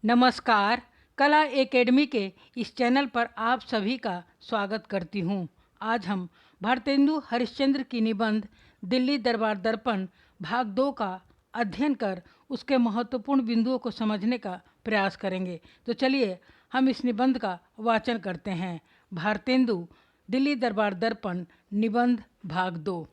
नमस्कार। कला एकेडमी के इस चैनल पर आप सभी का स्वागत करती हूँ। आज हम भारतेंदु हरिश्चंद्र की निबंध दिल्ली दरबार दर्पण भाग 2 का अध्ययन कर उसके महत्वपूर्ण बिंदुओं को समझने का प्रयास करेंगे। तो चलिए हम इस निबंध का वाचन करते हैं। भारतेंदु दिल्ली दरबार दर्पण निबंध भाग 2।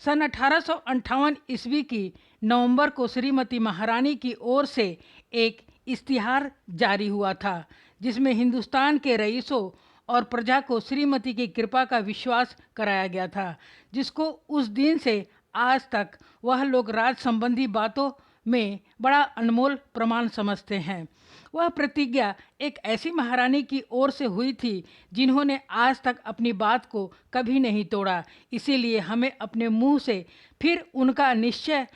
सन 1858 ईस्वी की नवंबर को श्रीमती महारानी की ओर से एक इश्तिहार जारी हुआ था, जिसमें हिंदुस्तान के रईसों और प्रजा को श्रीमती की कृपा का विश्वास कराया गया था, जिसको उस दिन से आज तक वह लोग राज संबंधी बातों में बड़ा अनमोल प्रमाण समझते हैं। वह प्रतिज्ञा एक ऐसी महारानी की ओर से हुई थी जिन्होंने आज तक अपनी बात को कभी नहीं तोड़ा। इसीलिए हमें अपने मुंह से फिर उनका निश्चय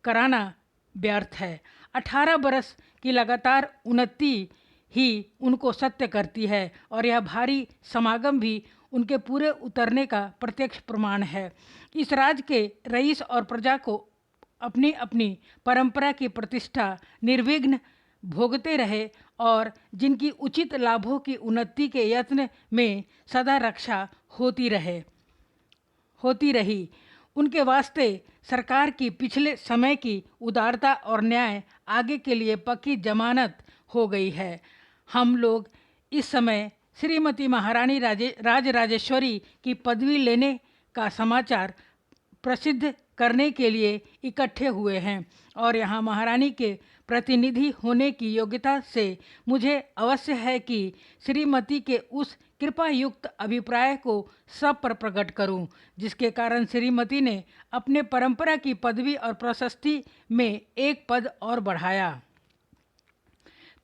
कराना व्यर्थ है। 18 बरस की लगातार उन्नति ही उनको सत्य करती है और यह भारी समागम भी उनके पूरे उतरने का प्रत्यक्ष प्रमाण है। इस राज्य के रईस और प्रजा को अपनी अपनी परंपरा की प्रतिष्ठा निर्विघ्न भोगते रहे और जिनकी उचित लाभों की उन्नति के यत्न में सदा रक्षा होती रही, उनके वास्ते सरकार की पिछले समय की उदारता और न्याय आगे के लिए पक्की जमानत हो गई है। हम लोग इस समय श्रीमती महारानी राजराजेश्वरी की पदवी लेने का समाचार प्रसिद्ध करने के लिए इकट्ठे हुए हैं और यहाँ महारानी के प्रतिनिधि होने की योग्यता से मुझे अवश्य है कि श्रीमती के उस कृपायुक्त अभिप्राय को सब पर प्रकट करूं, जिसके कारण श्रीमती ने अपने परंपरा की पदवी और प्रशस्ति में एक पद और बढ़ाया।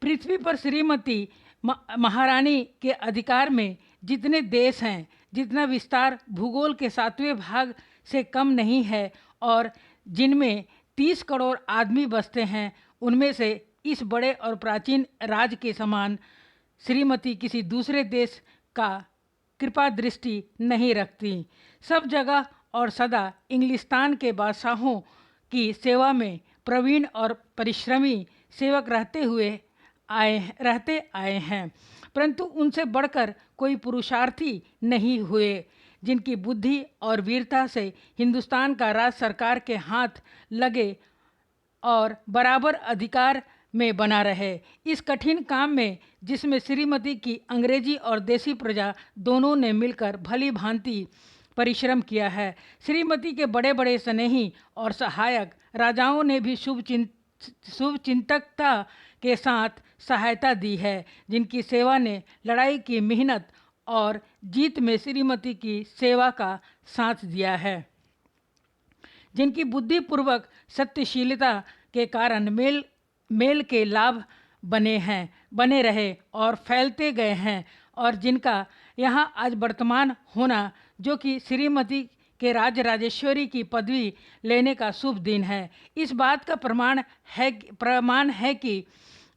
पृथ्वी पर श्रीमती महारानी के अधिकार में जितने देश हैं, जितना विस्तार भूगोल के 7वें भाग से कम नहीं है और जिनमें 30 करोड़ आदमी बसते हैं, उनमें से इस बड़े और प्राचीन राज्य के समान श्रीमती किसी दूसरे देश का कृपा दृष्टि नहीं रखती। सब जगह और सदा इंग्लिस्तान के बादशाहों की सेवा में प्रवीण और परिश्रमी सेवक रहते आए हैं, परंतु उनसे बढ़कर कोई पुरुषार्थी नहीं हुए जिनकी बुद्धि और वीरता से हिंदुस्तान का राज सरकार के हाथ लगे और बराबर अधिकार में बना रहे। इस कठिन काम में जिसमें श्रीमती की अंग्रेजी और देसी प्रजा दोनों ने मिलकर भली भांति परिश्रम किया है। श्रीमती के बड़े बड़े स्नेही और सहायक राजाओं ने भी शुभचिंतकता के साथ सहायता दी है, जिनकी सेवा ने लड़ाई की मेहनत और जीत में श्रीमती की सेवा का साथ दिया है, जिनकी बुद्धिपूर्वक सत्यशीलता के कारण मेल के लाभ बने रहे और फैलते गए हैं और जिनका यहाँ आज वर्तमान होना, जो कि श्रीमती के राजराजेश्वरी की पदवी लेने का शुभ दिन है, इस बात का प्रमाण है कि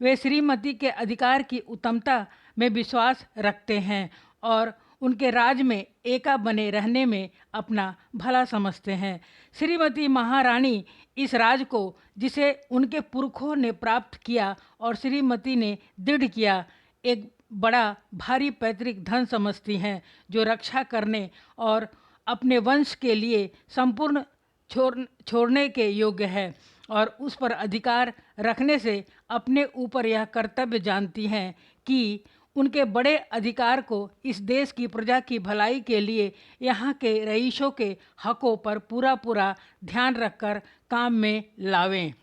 वे श्रीमती के अधिकार की उत्तमता में विश्वास रखते हैं और उनके राज में एका बने रहने में अपना भला समझते हैं। श्रीमती महारानी इस राज को, जिसे उनके पुरखों ने प्राप्त किया और श्रीमती ने दृढ़ किया, एक बड़ा भारी पैतृक धन समझती हैं, जो रक्षा करने और अपने वंश के लिए संपूर्ण छोड़ने के योग्य है और उस पर अधिकार रखने से अपने ऊपर यह कर्तव्य जानती हैं कि उनके बड़े अधिकार को इस देश की प्रजा की भलाई के लिए यहाँ के रईसों के हकों पर पूरा ध्यान रखकर काम में लावें।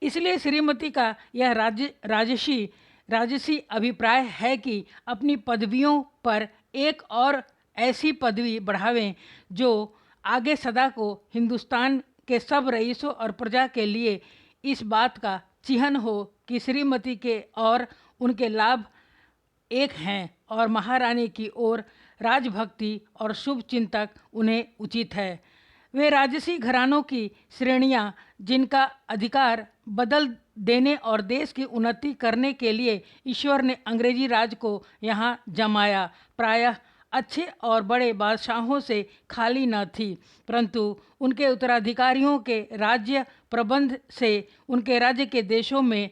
इसलिए श्रीमती का यह राजसी अभिप्राय है कि अपनी पदवियों पर एक और ऐसी पदवी बढ़ावें जो आगे सदा को हिंदुस्तान के सब रईसों और प्रजा के लिए इस बात का चिन्ह हो कि श्रीमती के और उनके लाभ एक हैं और महारानी की ओर राजभक्ति और शुभ चिंतक उन्हें उचित है। वे राजसी घरानों की श्रेणियां, जिनका अधिकार बदल देने और देश की उन्नति करने के लिए ईश्वर ने अंग्रेजी राज को यहाँ जमाया, प्रायः अच्छे और बड़े बादशाहों से खाली न थी, परंतु उनके उत्तराधिकारियों के राज्य प्रबंध से उनके राज्य के देशों में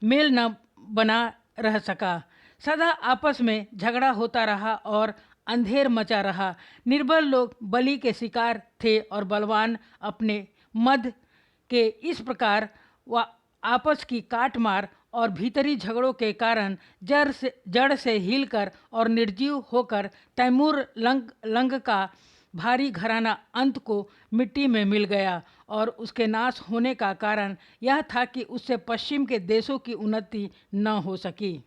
मेल न बना रह सका। सदा आपस में झगड़ा होता रहा और अंधेर मचा रहा। निर्बल लोग बलि के शिकार थे और बलवान अपने मद के इस प्रकार व आपस की काट मार और भीतरी झगड़ों के कारण जड़ से हिलकर और निर्जीव होकर तैमूर लंग का भारी घराना अंत को मिट्टी में मिल गया। और उसके नाश होने का कारण यह था कि उससे पश्चिम के देशों की उन्नति न हो सकी।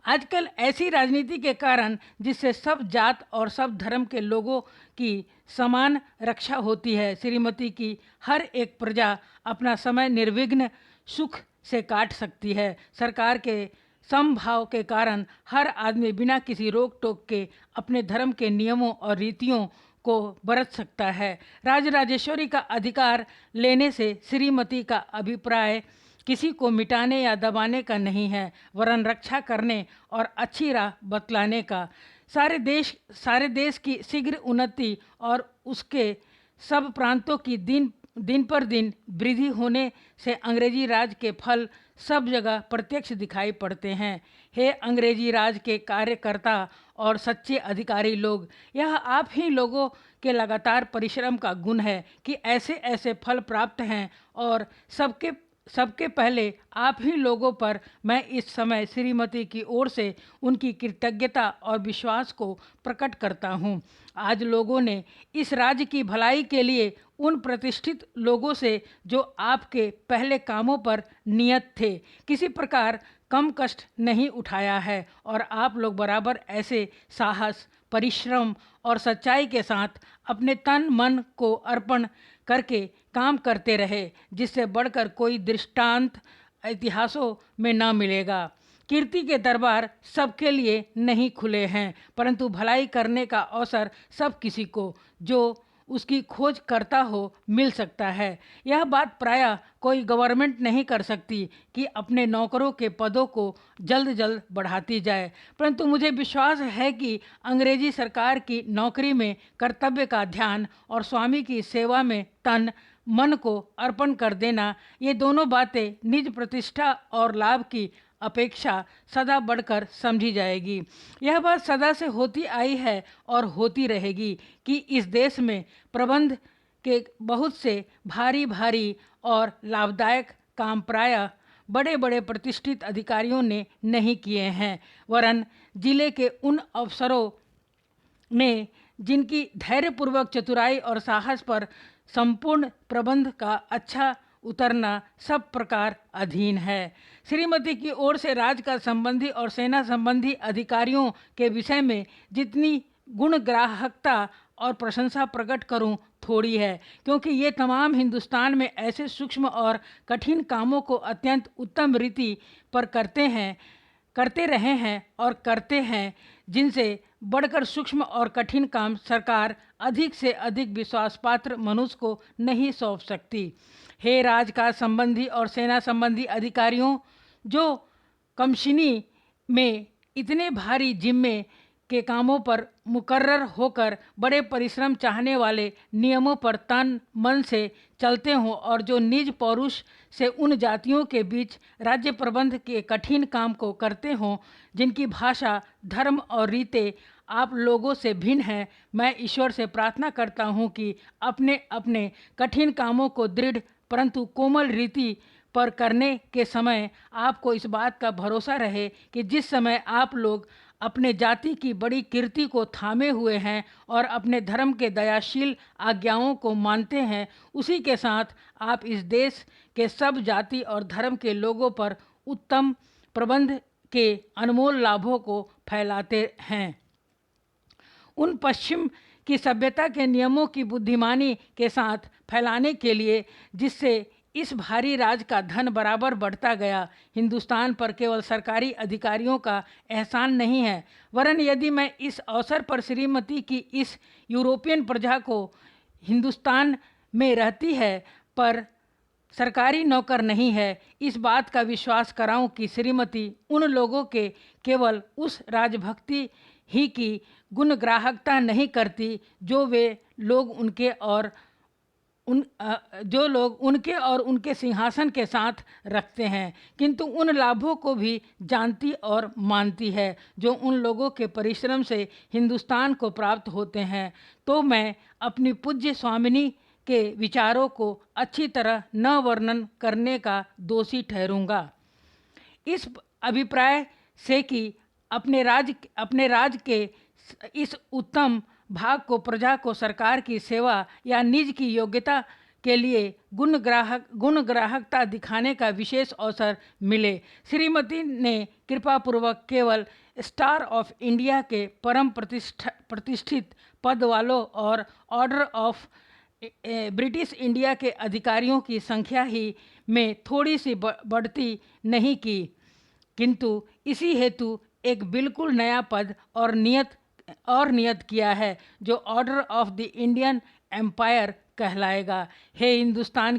आजकल ऐसी राजनीति के कारण जिससे सब जात और सब धर्म के लोगों की समान रक्षा होती है, श्रीमती की हर एक प्रजा अपना समय निर्विघ्न सुख से काट सकती है। सरकार के समभाव के कारण हर आदमी बिना किसी रोक टोक के अपने धर्म के नियमों और रीतियों को बरत सकता है। राजराजेश्वरी का अधिकार लेने से श्रीमती का अभिप्राय किसी को मिटाने या दबाने का नहीं है, वरन रक्षा करने और अच्छी राह बतलाने का। सारे देश की शीघ्र उन्नति और उसके सब प्रांतों की दिन पर दिन वृद्धि होने से अंग्रेजी राज के फल सब जगह प्रत्यक्ष दिखाई पड़ते हैं। हे अंग्रेजी राज के कार्यकर्ता और सच्चे अधिकारी लोग, यह आप ही लोगों के लगातार परिश्रम का गुण है कि ऐसे ऐसे फल प्राप्त हैं। और सबके पहले आप ही लोगों पर मैं इस समय श्रीमती की ओर से उनकी कृतज्ञता और विश्वास को प्रकट करता हूँ। आज लोगों ने इस राज्य की भलाई के लिए उन प्रतिष्ठित लोगों से जो आपके पहले कामों पर नियत थे, किसी प्रकार कम कष्ट नहीं उठाया है। और आप लोग बराबर ऐसे साहस, परिश्रम और सच्चाई के साथ अपने तन मन को अर्पण करके काम करते रहे, जिससे बढ़कर कोई दृष्टांत इतिहासों में न मिलेगा। कीर्ति के दरबार सबके लिए नहीं खुले हैं, परंतु भलाई करने का अवसर सब किसी को जो उसकी खोज करता हो मिल सकता है। यह बात प्रायः कोई गवर्नमेंट नहीं कर सकती कि अपने नौकरों के पदों को जल्द जल्द बढ़ाती जाए, परंतु मुझे विश्वास है कि अंग्रेजी सरकार की नौकरी में कर्तव्य का ध्यान और स्वामी की सेवा में तन मन को अर्पण कर देना, ये दोनों बातें निज प्रतिष्ठा और लाभ की अपेक्षा सदा बढ़कर समझी जाएगी। यह बात सदा से होती आई है और होती रहेगी कि इस देश में प्रबंध के बहुत से भारी भारी और लाभदायक काम प्रायः बड़े बड़े प्रतिष्ठित अधिकारियों ने नहीं किए हैं, वरन जिले के उन अफसरों ने जिनकी धैर्यपूर्वक चतुराई और साहस पर संपूर्ण प्रबंध का अच्छा उतरना सब प्रकार अधीन है। श्रीमती की ओर से राज का संबंधी और सेना संबंधी अधिकारियों के विषय में जितनी गुणग्राहकता और प्रशंसा प्रकट करूं थोड़ी है, क्योंकि ये तमाम हिंदुस्तान में ऐसे सूक्ष्म और कठिन कामों को अत्यंत उत्तम रीति पर करते रहे हैं और करते हैं, जिनसे बढ़कर सूक्ष्म और कठिन काम सरकार अधिक से अधिक विश्वास पात्र मनुष्य को नहीं सौंप सकती। हे राज का संबंधी और सेना संबंधी अधिकारियों, जो कमशिनी में इतने भारी जिम्मे के कामों पर मुकर्रर होकर बड़े परिश्रम चाहने वाले नियमों पर तन मन से चलते हों और जो निज पौरुष से उन जातियों के बीच राज्य प्रबंध के कठिन काम को करते हों जिनकी भाषा, धर्म और रीतें आप लोगों से भिन्न हैं, मैं ईश्वर से प्रार्थना करता हूँ कि अपने अपने कठिन कामों को दृढ़ परंतु कोमल रीति पर करने के समय आपको इस बात का भरोसा रहे कि जिस समय आप लोग अपने जाति की बड़ी कीर्ति को थामे हुए हैं और अपने धर्म के दयाशील आज्ञाओं को मानते हैं, उसी के साथ आप इस देश के सब जाति और धर्म के लोगों पर उत्तम प्रबंध के अनमोल लाभों को फैलाते हैं। उन पश्चिम की सभ्यता के नियमों की बुद्धिमानी के साथ फैलाने के लिए जिससे इस भारी राज का धन बराबर बढ़ता गया, हिंदुस्तान पर केवल सरकारी अधिकारियों का एहसान नहीं है, वरन यदि मैं इस अवसर पर श्रीमती की इस यूरोपियन प्रजा को हिंदुस्तान में रहती है पर सरकारी नौकर नहीं है, इस बात का विश्वास कराऊं कि श्रीमती उन लोगों के केवल उस राजभक्ति ही की गुणग्राहकता नहीं करती जो वे लोग उनके और जो लोग उनके और उनके सिंहासन के साथ रखते हैं, किंतु उन लाभों को भी जानती और मानती है जो उन लोगों के परिश्रम से हिंदुस्तान को प्राप्त होते हैं, तो मैं अपनी पूज्य स्वामिनी के विचारों को अच्छी तरह न वर्णन करने का दोषी ठहरूंगा। इस अभिप्राय से कि अपने राज के इस उत्तम भाग को प्रजा को सरकार की सेवा या निज की योग्यता के लिए गुणग्राहकता दिखाने का अवसर अवसर मिले। श्रीमती ने कृपापूर्वक केवल स्टार ऑफ इंडिया के परम प्रतिष्ठित पद वालों और ऑर्डर ऑफ ब्रिटिश इंडिया के अधिकारियों की संख्या ही में थोड़ी सी बढ़ती नहीं की, किंतु इसी हेतु एक बिल्कुल नया पद और नियत किया है जो order of the Indian empire कहलाएगा। हे हिंदुस्तान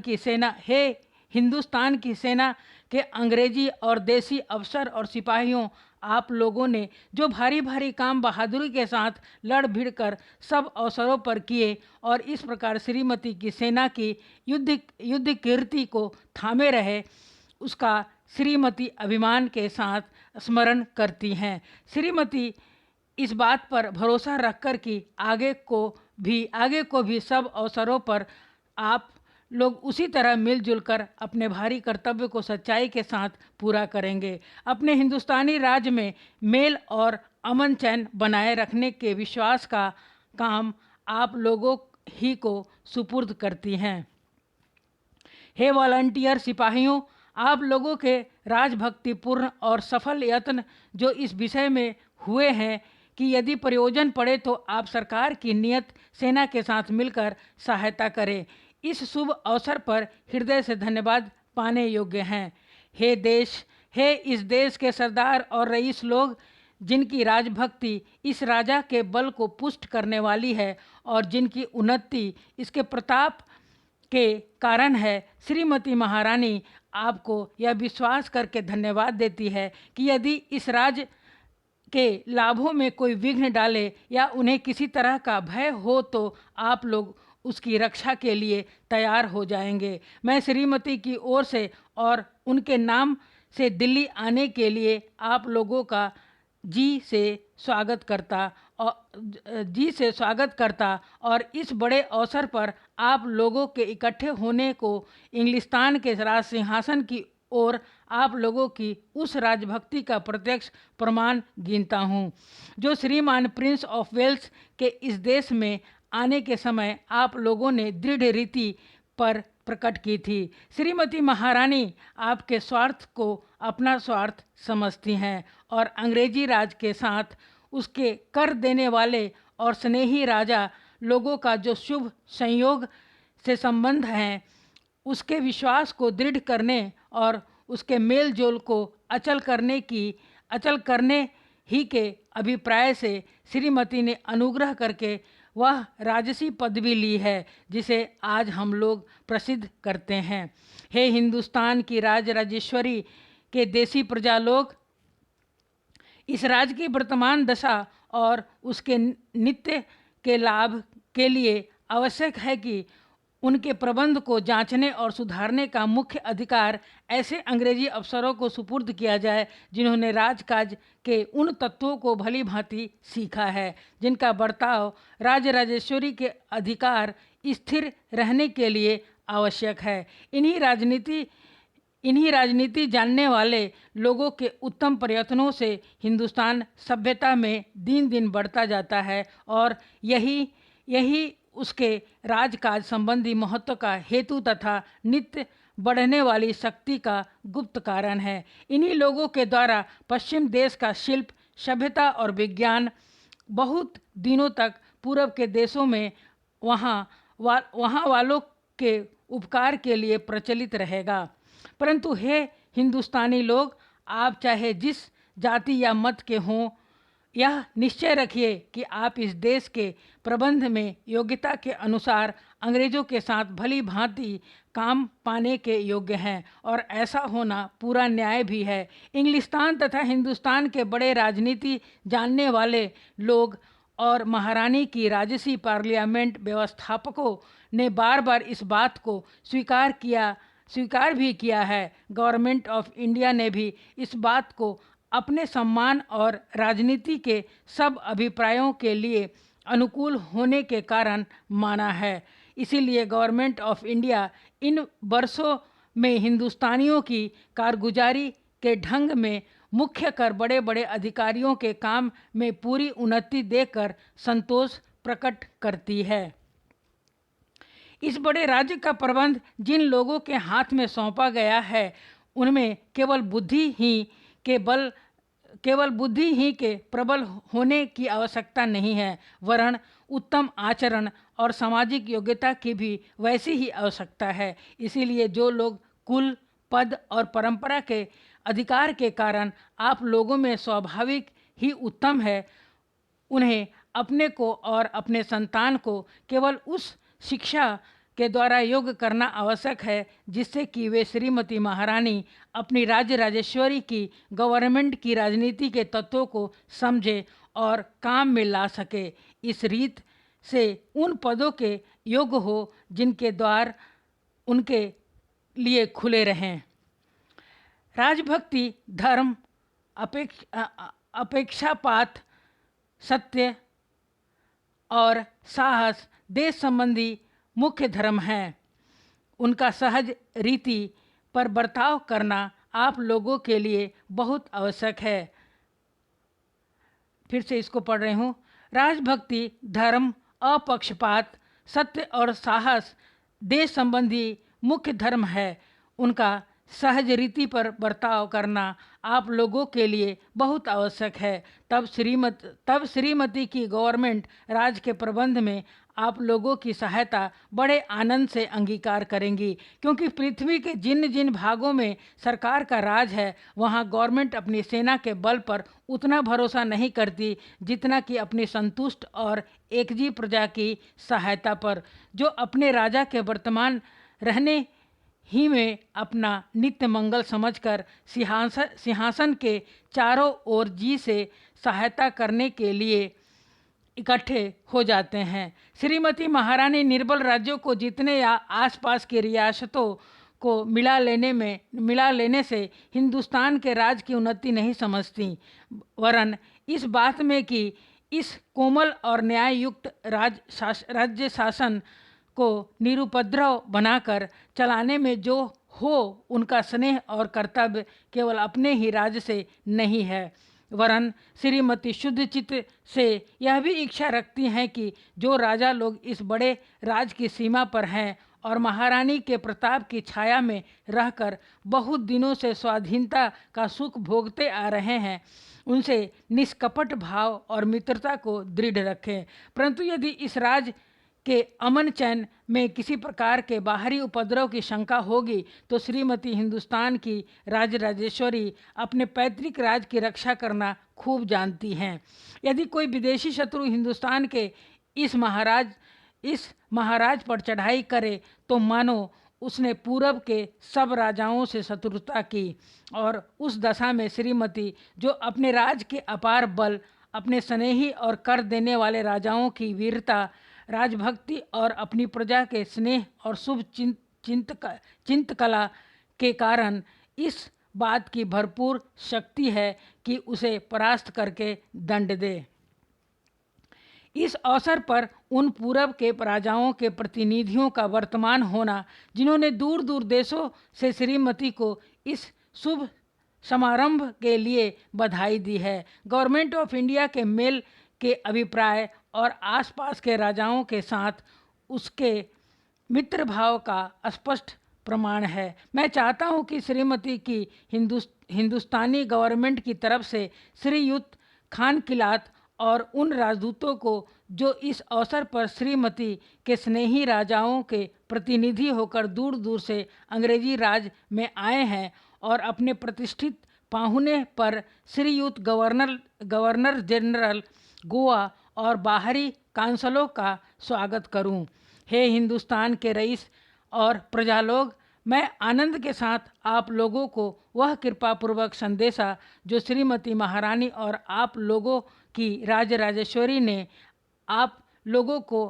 की सेना के अंग्रेजी और देसी अफसर और सिपाहियों, आप लोगों ने जो भारी भारी काम बहादुरी के साथ लड़ भिड़ कर सब अवसरों पर किए और इस प्रकार श्रीमती की सेना की युद्ध कीर्ति को थामे रहे, उसका श्रीमती अभिमान के साथ स्मरण करती हैं। श्रीमती इस बात पर भरोसा रखकर कि आगे को भी सब अवसरों पर आप लोग उसी तरह मिलजुल कर अपने भारी कर्तव्य को सच्चाई के साथ पूरा करेंगे। अपने हिंदुस्तानी राज्य में मेल और अमन चैन बनाए रखने के विश्वास का काम आप लोगों ही को सुपुर्द करती हैं। हे वॉलंटियर सिपाहियों, आप लोगों के राजभक्तिपूर्ण और सफल यत्न जो इस विषय में हुए हैं कि यदि प्रयोजन पड़े तो आप सरकार की नियत सेना के साथ मिलकर सहायता करें, इस शुभ अवसर पर हृदय से धन्यवाद पाने योग्य हैं। हे इस देश के सरदार और रईस लोग, जिनकी राजभक्ति इस राजा के बल को पुष्ट करने वाली है और जिनकी उन्नति इसके प्रताप के कारण है, श्रीमती महारानी आपको यह विश्वास करके धन्यवाद देती है कि यदि इस राज्य के लाभों में कोई विघ्न डाले या उन्हें किसी तरह का भय हो तो आप लोग उसकी रक्षा के लिए तैयार हो जाएंगे। मैं श्रीमती की ओर से और उनके नाम से दिल्ली आने के लिए आप लोगों का जी से स्वागत करता और इस बड़े अवसर पर आप लोगों के इकट्ठे होने को इंग्लिस्तान के राज सिंहासन की ओर आप लोगों की उस राजभक्ति का प्रत्यक्ष प्रमाण गिनता हूँ जो श्रीमान प्रिंस ऑफ वेल्स के इस देश में आने के समय आप लोगों ने दृढ़ रीति पर प्रकट की थी। श्रीमती महारानी आपके स्वार्थ को अपना स्वार्थ समझती हैं और अंग्रेजी राज के साथ उसके कर देने वाले और स्नेही राजा लोगों का जो शुभ संयोग से संबंध हैं, उसके विश्वास को दृढ़ करने और उसके मेल जोल को अचल करने ही के अभिप्राय से श्रीमती ने अनुग्रह करके वह राजसी पदवी ली है जिसे आज हम लोग प्रसिद्ध करते हैं। हे हिंदुस्तान की राजेश्वरी के देसी प्रजा लोग, इस राज्य की वर्तमान दशा और उसके नित्य के लाभ के लिए आवश्यक है कि उनके प्रबंध को जांचने और सुधारने का मुख्य अधिकार ऐसे अंग्रेजी अफसरों को सुपुर्द किया जाए जिन्होंने राजकाज के उन तत्वों को भली भांति सीखा है जिनका बर्ताव राजेश्वरी के अधिकार स्थिर रहने के लिए आवश्यक है। इन्हीं राजनीति जानने वाले लोगों के उत्तम प्रयत्नों से हिंदुस्तान सभ्यता में दिन दिन बढ़ता जाता है और यही उसके राजकाज संबंधी महत्व का हेतु तथा नित्य बढ़ने वाली शक्ति का गुप्त कारण है। इन्हीं लोगों के द्वारा पश्चिम देश का शिल्प, सभ्यता और विज्ञान बहुत दिनों तक पूर्व के देशों में वहाँ वालों के उपकार के लिए प्रचलित रहेगा। परंतु हे हिंदुस्तानी लोग, आप चाहे जिस जाति या मत के हों, यह निश्चय रखिए कि आप इस देश के प्रबंध में योग्यता के अनुसार अंग्रेज़ों के साथ भली भांति काम पाने के योग्य हैं और ऐसा होना पूरा न्याय भी है। इंग्लिस्तान तथा हिंदुस्तान के बड़े राजनीति जानने वाले लोग और महारानी की राजसी पार्लियामेंट व्यवस्थापकों ने बार बार इस बात को स्वीकार भी किया है। गवर्नमेंट ऑफ इंडिया ने भी इस बात को अपने सम्मान और राजनीति के सब अभिप्रायों के लिए अनुकूल होने के कारण माना है। इसीलिए गवर्नमेंट ऑफ इंडिया इन वर्षों में हिंदुस्तानियों की कारगुजारी के ढंग में मुख्य कर बड़े बड़े अधिकारियों के काम में पूरी उन्नति देकर संतोष प्रकट करती है। इस बड़े राज्य का प्रबंध जिन लोगों के हाथ में सौंपा गया है उनमें केवल बुद्धि ही के प्रबल होने की आवश्यकता नहीं है, वरन उत्तम आचरण और सामाजिक योग्यता की भी वैसी ही आवश्यकता है। इसीलिए जो लोग कुल, पद और परंपरा के अधिकार के कारण आप लोगों में स्वाभाविक ही उत्तम है, उन्हें अपने को और अपने संतान को केवल उस शिक्षा के द्वारा योग्य करना आवश्यक है जिससे कि वे श्रीमती महारानी अपनी राज्य राजेश्वरी की गवर्नमेंट की राजनीति के तत्वों को समझे और काम में ला सके। इस रीत से उन पदों के योग्य हो जिनके द्वार उनके लिए खुले रहें। राजभक्ति, धर्म, अपेक्षापात, सत्य और साहस देश संबंधी मुख्य धर्म हैं। उनका सहज रीति पर बर्ताव करना आप लोगों के लिए बहुत आवश्यक है। फिर से इसको पढ़ रही हूँ। राजभक्ति, धर्म, अपक्षपात, सत्य और साहस देश संबंधी मुख्य धर्म है। उनका सहज रीति पर बर्ताव करना आप लोगों के लिए बहुत आवश्यक है। तब श्रीमती की गवर्नमेंट राज के प्रबंध में आप लोगों की सहायता बड़े आनंद से अंगीकार करेंगी, क्योंकि पृथ्वी के जिन जिन भागों में सरकार का राज है वहाँ गवर्नमेंट अपनी सेना के बल पर उतना भरोसा नहीं करती जितना कि अपनी संतुष्ट और एकजी प्रजा की सहायता पर, जो अपने राजा के वर्तमान रहने ही में अपना नित्य मंगल समझकर सिंहासन के चारों ओर जी से सहायता करने के लिए इकट्ठे हो जाते हैं। श्रीमती महारानी निर्बल राज्यों को जीतने या आसपास की रियासतों को मिला लेने से हिंदुस्तान के राज की उन्नति नहीं समझती, वरन इस बात में कि इस कोमल और न्याय युक्त राज्य शासन को निरुपद्रव बनाकर चलाने में जो हो उनका स्नेह और कर्तव्य केवल अपने ही राज्य से नहीं है, वरन श्रीमती शुद्ध चित्त से यह भी इच्छा रखती हैं कि जो राजा लोग इस बड़े राज की सीमा पर हैं और महारानी के प्रताप की छाया में रहकर बहुत दिनों से स्वाधीनता का सुख भोगते आ रहे हैं, उनसे निष्कपट भाव और मित्रता को दृढ़ रखें। परंतु यदि इस राज के अमन चैन में किसी प्रकार के बाहरी उपद्रव की शंका होगी तो श्रीमती हिंदुस्तान की राजराजेश्वरी अपने पैतृक राज की रक्षा करना खूब जानती हैं। यदि कोई विदेशी शत्रु हिंदुस्तान के इस महाराज पर चढ़ाई करे तो मानो उसने पूरब के सब राजाओं से शत्रुता की, और उस दशा में श्रीमती जो अपने राज के अपार बल, अपने स्नेही और कर देने वाले राजाओं की वीरता, राजभक्ति और अपनी प्रजा के स्नेह और शुभ चिंतकला के कारण इस बात की भरपूर शक्ति है कि उसे परास्त करके दंड दे। इस अवसर पर उन पूरब के राजाओं के प्रतिनिधियों का वर्तमान होना, जिन्होंने दूर दूर देशों से श्रीमती को इस शुभ समारंभ के लिए बधाई दी है, गवर्नमेंट ऑफ इंडिया के मेल के अभिप्राय और आसपास के राजाओं के साथ उसके मित्र भाव का स्पष्ट प्रमाण है। मैं चाहता हूं कि श्रीमती की हिंदुस्तानी गवर्नमेंट की तरफ से श्रीयुत खान किलात और उन राजदूतों को जो इस अवसर पर श्रीमती के स्नेही राजाओं के प्रतिनिधि होकर दूर दूर से अंग्रेजी राज में आए हैं और अपने प्रतिष्ठित पाहुने पर श्रीयुत गवर्नर जनरल गोवा और बाहरी काउंसिलों का स्वागत करूं। हे हिंदुस्तान के रईस और प्रजा लोग, मैं आनंद के साथ आप लोगों को वह कृपापूर्वक संदेशा जो श्रीमती महारानी और आप लोगों की राजराजेश्वरी ने आप लोगों को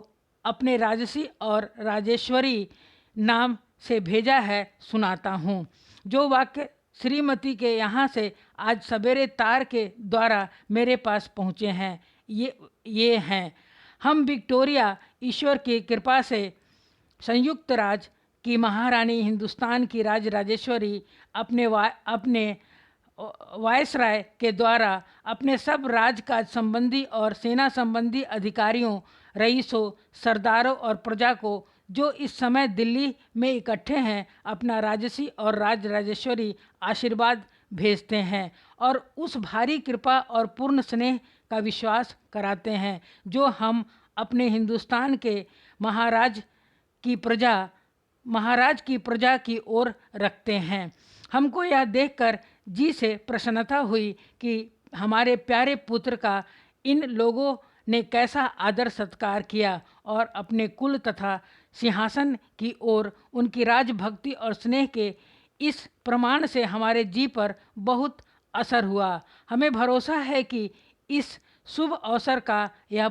अपने राजसी और राजेश्वरी नाम से भेजा है, सुनाता हूँ। जो वाक्य श्रीमती के यहाँ से आज सवेरे तार के द्वारा मेरे पास पहुँचे हैं ये हैं। हम विक्टोरिया ईश्वर की कृपा से संयुक्त राज्य की महारानी, हिंदुस्तान की राजराजेश्वरी, अपने वायसराय के द्वारा अपने सब राजकाज संबंधी और सेना संबंधी अधिकारियों, रईसों, सरदारों और प्रजा को जो इस समय दिल्ली में इकट्ठे हैं, अपना राजसी और राजराजेश्वरी आशीर्वाद भेजते हैं और उस भारी कृपा और पूर्ण स्नेह का विश्वास कराते हैं जो हम अपने हिंदुस्तान के महाराज की प्रजा की ओर रखते हैं। हमको यह देखकर जी से प्रसन्नता हुई कि हमारे प्यारे पुत्र का इन लोगों ने कैसा आदर सत्कार किया और अपने कुल तथा सिंहासन की ओर उनकी राजभक्ति और स्नेह के इस प्रमाण से हमारे जी पर बहुत असर हुआ। हमें भरोसा है कि इस शुभ अवसर का यह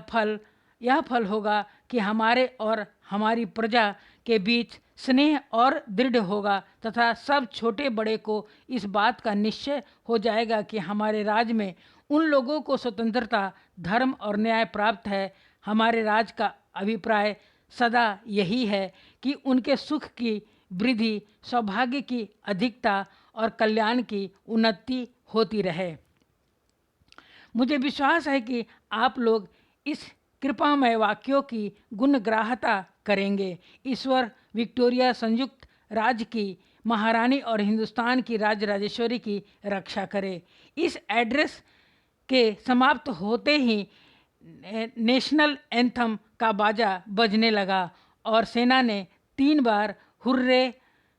फल होगा कि हमारे और हमारी प्रजा के बीच स्नेह और दृढ़ होगा तथा सब छोटे बड़े को इस बात का निश्चय हो जाएगा कि हमारे राज्य में उन लोगों को स्वतंत्रता, धर्म और न्याय प्राप्त है। हमारे राज्य का अभिप्राय सदा यही है कि उनके सुख की वृद्धि, सौभाग्य की अधिकता और कल्याण की उन्नति होती रहे। मुझे विश्वास है कि आप लोग इस कृपामय वाक्यों की गुणग्राहता करेंगे। ईश्वर विक्टोरिया संयुक्त राज्य की महारानी और हिंदुस्तान की राजराजेश्वरी की रक्षा करे। इस एड्रेस के समाप्त होते ही नेशनल एंथम का बाजा बजने लगा और सेना ने 3 बार हुर्रे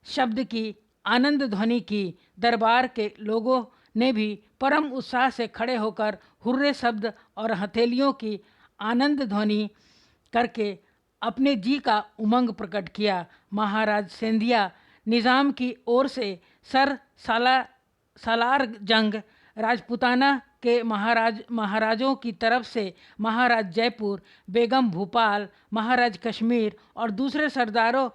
शब्द की आनंद ध्वनि की। दरबार के लोगों ने भी परम उत्साह से खड़े होकर हुर्रे शब्द और हथेलियों की आनंद ध्वनि करके अपने जी का उमंग प्रकट किया। महाराज सिंधिया निज़ाम की ओर से सर सालार जंग राजपूताना के महाराजों की तरफ से महाराज जयपुर, बेगम भोपाल, महाराज कश्मीर और दूसरे सरदारों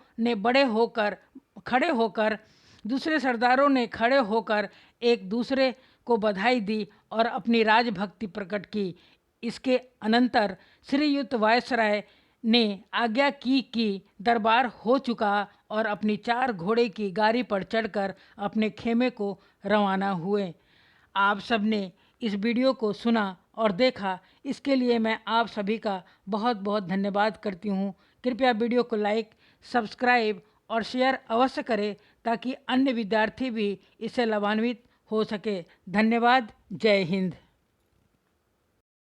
ने खड़े होकर एक दूसरे को बधाई दी और अपनी राजभक्ति प्रकट की। इसके अनंतर श्रीयुत वायसराय ने आज्ञा की कि दरबार हो चुका और अपनी 4 घोड़े की गाड़ी पर चढ़कर अपने खेमे को रवाना हुए। आप सबने इस वीडियो को सुना और देखा, इसके लिए मैं आप सभी का बहुत बहुत धन्यवाद करती हूँ। कृपया वीडियो को लाइक, सब्सक्राइब और शेयर अवश्य करें ताकि अन्य विद्यार्थी भी इससे लाभान्वित हो सके। धन्यवाद। जय हिंद।